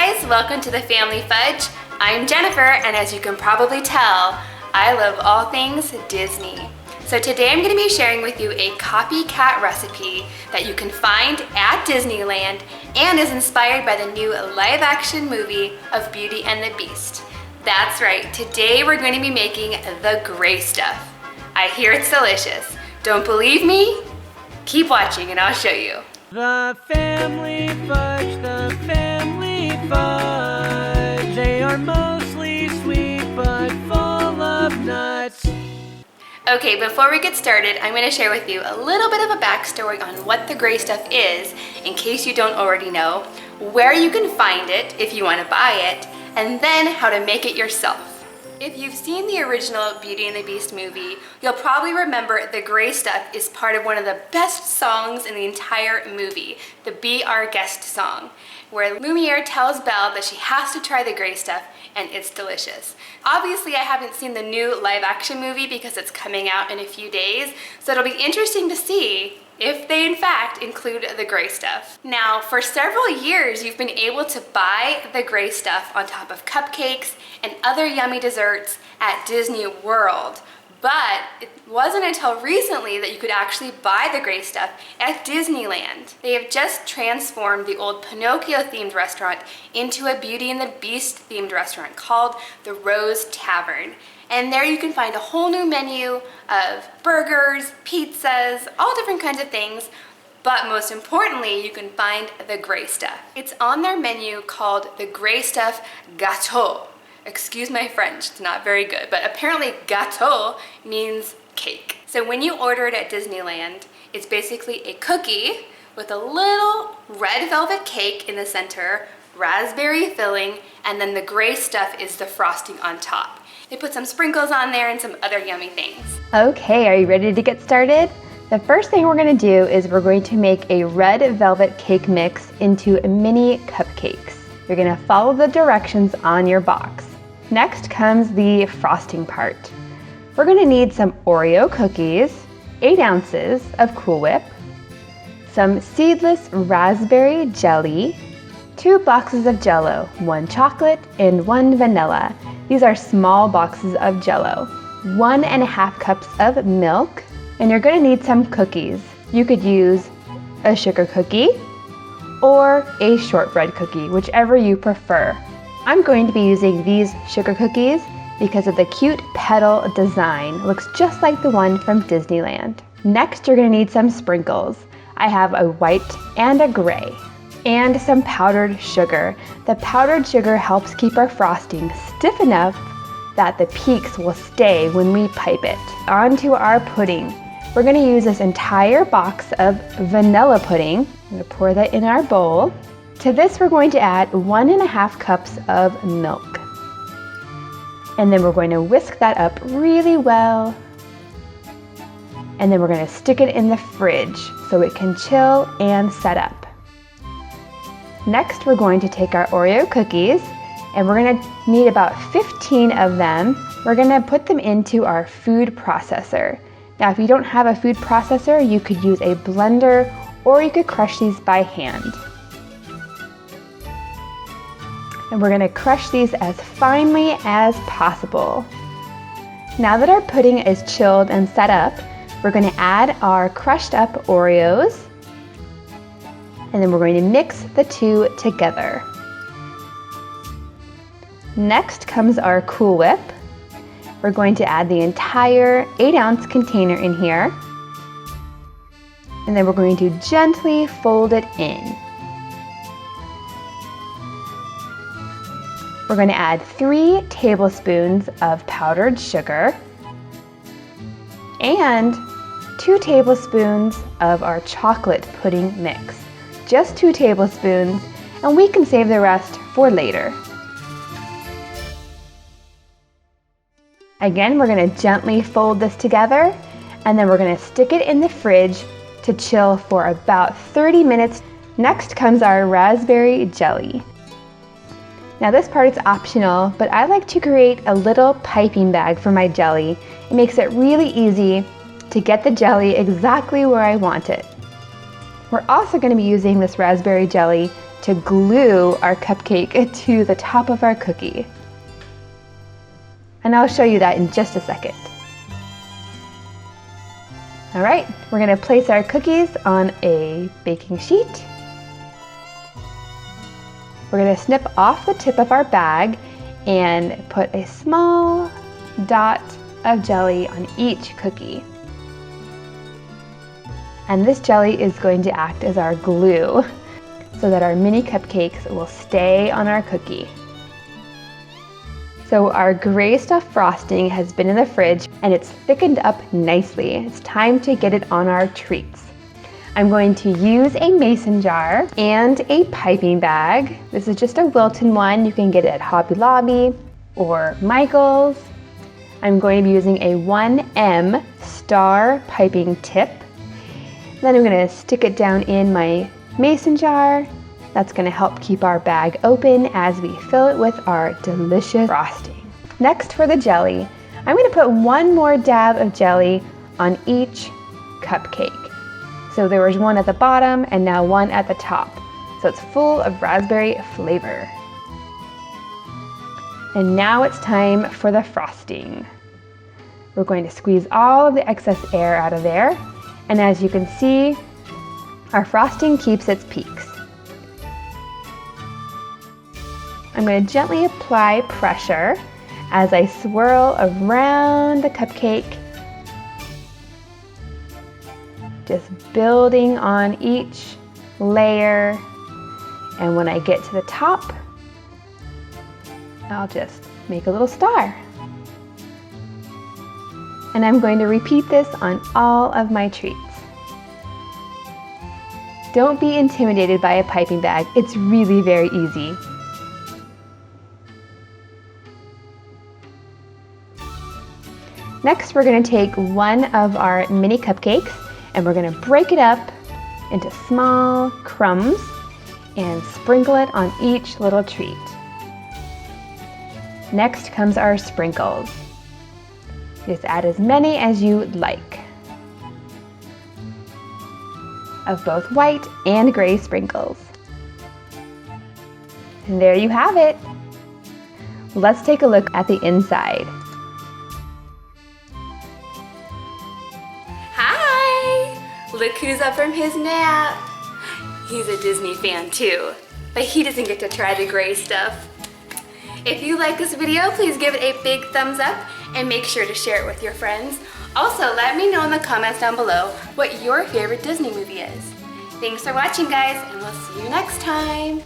guys, welcome to the Family Fudge. I'm Jennifer, and as you can probably tell, I love all things Disney. So today I'm going to be sharing with you a copycat recipe that you can find at Disneyland and is inspired by the new live-action movie of Beauty and the Beast. That's right, today we're going to be making the gray stuff. I hear it's delicious. Don't believe me? Keep watching and I'll show you. The Family Fudge, the Family Fudge. They are mostly sweet but full of nuts. Okay, before we get started, I'm going to share with you a little bit of a backstory on what the gray stuff is, in case you don't already know, where you can find it if you want to buy it, and then how to make it yourself. If you've seen the original Beauty and the Beast movie, you'll probably remember the gray stuff is part of one of the best songs in the entire movie, the Be Our Guest song, where Lumiere tells Belle that she has to try the gray stuff and it's delicious. Obviously, I haven't seen the new live action movie because it's coming out in a few days, so it'll be interesting to see if they in fact include the gray stuff. Now, for several years, you've been able to buy the gray stuff on top of cupcakes and other yummy desserts at Disney World. But it wasn't until recently that you could actually buy the gray stuff at Disneyland. They have just transformed the old Pinocchio-themed restaurant into a Beauty and the Beast-themed restaurant called the Rose Tavern. And there you can find a whole new menu of burgers, pizzas, all different kinds of things. But most importantly, you can find the gray stuff. It's on their menu called the Gray Stuff Gateau. Excuse my French, it's not very good, but apparently gâteau means cake. So when you order it at Disneyland, it's basically a cookie with a little red velvet cake in the center, raspberry filling, and then the gray stuff is the frosting on top. They put some sprinkles on there and some other yummy things. Okay, are you ready to get started? The first thing we're going to do is we're going to make a red velvet cake mix into mini cupcakes. You're going to follow the directions on your box. Next comes the frosting part. We're going to need some Oreo cookies, 8 ounces of Cool Whip, some seedless raspberry jelly, 2 boxes of Jell-O, 1 chocolate and 1 vanilla. These are small boxes of Jell-O, 1.5 cups of milk, and you're going to need some cookies. You could use a sugar cookie or a shortbread cookie, whichever you prefer. I'm going to be using these sugar cookies because of the cute petal design. It looks just like the one from Disneyland. Next, you're going to need some sprinkles. I have a white and a gray, and some powdered sugar. The powdered sugar helps keep our frosting stiff enough that the peaks will stay when we pipe it. On to our pudding. We're going to use this entire box of vanilla pudding. I'm going to pour that in our bowl. To this, we're going to add 1.5 cups of milk. And then we're going to whisk that up really well. And then we're going to stick it in the fridge so it can chill and set up. Next, we're going to take our Oreo cookies, and we're going to need about 15 of them. We're going to put them into our food processor. Now, if you don't have a food processor, you could use a blender or you could crush these by hand. And we're going to crush these as finely as possible. Now that our pudding is chilled and set up, we're going to add our crushed up Oreos, and then we're going to mix the two together. Next comes our Cool Whip. We're going to add the entire 8-ounce container in here, and then we're going to gently fold it in. We're going to add 3 tablespoons of powdered sugar and 2 tablespoons of our chocolate pudding mix. Just 2 tablespoons, and we can save the rest for later. Again, we're going to gently fold this together, and then we're going to stick it in the fridge to chill for about 30 minutes. Next comes our raspberry jelly. Now this part is optional, but I like to create a little piping bag for my jelly. It makes it really easy to get the jelly exactly where I want it. We're also going to be using this raspberry jelly to glue our cupcake to the top of our cookie. And I'll show you that in just a second. All right, we're gonna place our cookies on a baking sheet. We're gonna snip off the tip of our bag and put a small dot of jelly on each cookie. And this jelly is going to act as our glue so that our mini cupcakes will stay on our cookie. So our gray stuff frosting has been in the fridge and it's thickened up nicely. It's time to get it on our treats. I'm going to use a mason jar and a piping bag. This is just a Wilton one. You can get it at Hobby Lobby or Michael's. I'm going to be using a 1M star piping tip. Then I'm going to stick it down in my mason jar. That's going to help keep our bag open as we fill it with our delicious frosting. Next, for the jelly, I'm going to put one more dab of jelly on each cupcake. So there was one at the bottom and now one at the top. So it's full of raspberry flavor. And now it's time for the frosting. We're going to squeeze all of the excess air out of there. And as you can see, our frosting keeps its peaks. I'm going to gently apply pressure as I swirl around the cupcake, just building on each layer. And when I get to the top, I'll just make a little star. And I'm going to repeat this on all of my treats. Don't be intimidated by a piping bag. It's really very easy. Next, we're going to take one of our mini cupcakes and we're going to break it up into small crumbs and sprinkle it on each little treat. Next comes our sprinkles. Just add as many as you like of both white and gray sprinkles. And there you have it. Let's take a look at the inside. Hi! Look who's up from his nap. He's a Disney fan too, but he doesn't get to try the gray stuff. If you like this video, please give it a big thumbs up and make sure to share it with your friends. Also, let me know in the comments down below what your favorite Disney movie is. Thanks for watching, guys, and we'll see you next time.